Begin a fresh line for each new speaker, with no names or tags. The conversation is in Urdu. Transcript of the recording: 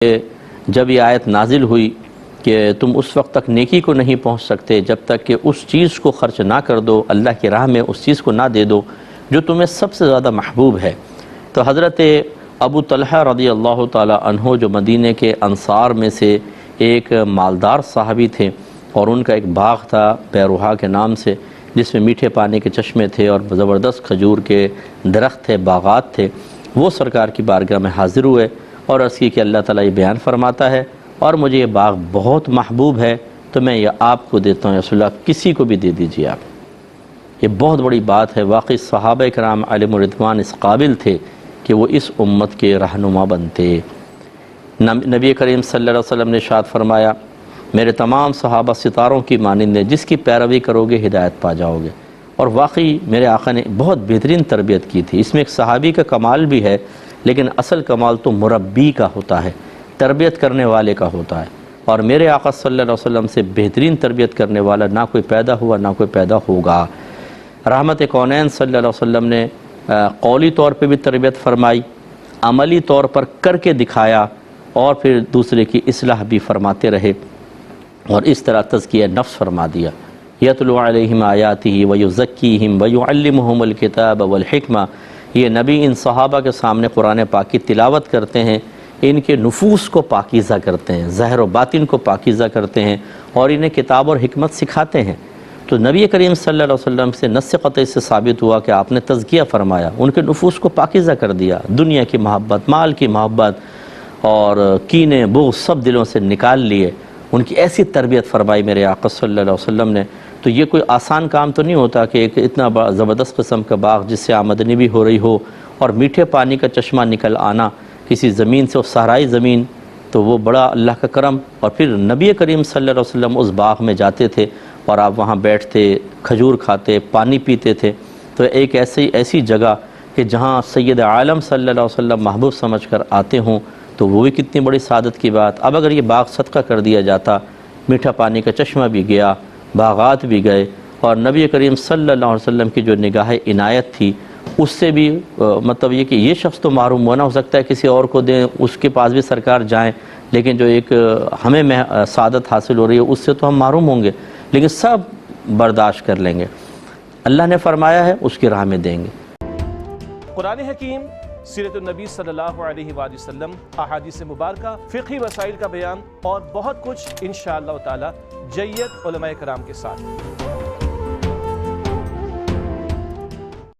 کہ جب یہ آیت نازل ہوئی کہ تم اس وقت تک نیکی کو نہیں پہنچ سکتے جب تک کہ اس چیز کو خرچ نہ کر دو، اللہ کی راہ میں اس چیز کو نہ دے دو جو تمہیں سب سے زیادہ محبوب ہے، تو حضرت ابو طلحہ رضی اللہ تعالی عنہ جو مدینہ کے انصار میں سے ایک مالدار صحابی تھے، اور ان کا ایک باغ تھا بیروہا کے نام سے، جس میں میٹھے پانی کے چشمے تھے اور زبردست کھجور کے درخت تھے، باغات تھے، وہ سرکار کی بارگاہ میں حاضر ہوئے اور عرض کی کہ اللہ تعالیٰ یہ بیان فرماتا ہے اور مجھے یہ باغ بہت محبوب ہے، تو میں یہ آپ کو دیتا ہوں یا رسول اللہ، کسی کو بھی دے دیجیے آپ۔ یہ بہت بڑی بات ہے، واقعی صحابہ کرام علیہم الرضوان اس قابل تھے کہ وہ اس امت کے رہنما بنتے۔ نبی کریم صلی اللہ علیہ وسلم نے ارشاد فرمایا، میرے تمام صحابہ ستاروں کی مانند ہیں، جس کی پیروی کرو گے ہدایت پا جاؤ گے۔ اور واقعی میرے آقا نے بہت بہترین تربیت کی تھی۔ اس میں ایک صحابی کا کمال بھی ہے، لیکن اصل کمال تو مربی کا ہوتا ہے، تربیت کرنے والے کا ہوتا ہے، اور میرے آقا صلی اللہ علیہ وسلم سے بہترین تربیت کرنے والا نہ کوئی پیدا ہوا نہ کوئی پیدا ہوگا۔ رحمت کونین صلی اللہ علیہ وسلم نے قولی طور پہ بھی تربیت فرمائی، عملی طور پر کر کے دکھایا، اور پھر دوسرے کی اصلاح بھی فرماتے رہے، اور اس طرح تزکیہ نفس فرما دیا۔ یتلو علیہم آیاتہ ویزکیہم ویعلمہم الکتاب والحکمہ، یہ نبی ان صحابہ کے سامنے قرآن پاک کی تلاوت کرتے ہیں، ان کے نفوس کو پاکیزہ کرتے ہیں، ظاہر و باطن کو پاکیزہ کرتے ہیں، اور انہیں کتاب اور حکمت سکھاتے ہیں۔ تو نبی کریم صلی اللہ علیہ وسلم سے نص قطعی سے ثابت ہوا کہ آپ نے تزکیہ فرمایا، ان کے نفوس کو پاکیزہ کر دیا، دنیا کی محبت، مال کی محبت اور کینے بغض سب دلوں سے نکال لیے، ان کی ایسی تربیت فرمائی میرے آقا صلی اللہ علیہ وسلم نے۔ تو یہ کوئی آسان کام تو نہیں ہوتا کہ ایک اتنا زبردست قسم کا باغ جس سے آمدنی بھی ہو رہی ہو، اور میٹھے پانی کا چشمہ نکل آنا کسی زمین سے، صحرائی زمین، تو وہ بڑا اللہ کا کرم۔ اور پھر نبی کریم صلی اللہ علیہ وسلم اس باغ میں جاتے تھے اور آپ وہاں بیٹھتے، کھجور کھاتے، پانی پیتے تھے۔ تو ایک ایسی جگہ کہ جہاں سید عالم صلی اللہ علیہ وسلم محبوب سمجھ کر آتے ہوں، تو وہ بھی کتنی بڑی سعادت کی بات۔ اب اگر یہ باغ صدقہ کر دیا جاتا، میٹھا پانی کا چشمہ بھی گیا، باغات بھی گئے، اور نبی کریم صلی اللہ علیہ وسلم کی جو نگاہ عنایت تھی اس سے بھی مطلب یہ کہ یہ شخص تو محروم ہوا، نہ ہو سکتا ہے کسی اور کو دیں، اس کے پاس بھی سرکار جائیں، لیکن جو ایک ہمیں سعادت حاصل ہو رہی ہے اس سے تو ہم محروم ہوں گے، لیکن سب برداشت کر لیں گے۔ اللہ نے فرمایا ہے اس کی راہ میں دیں گے۔
قرآن حکیم، سیرت النبی صلی اللہ علیہ وآلہ وسلم، احادیث مبارکہ، فقہی مسائل کا بیان اور بہت کچھ انشاءاللہ تعالی جید علماء کرام کے ساتھ۔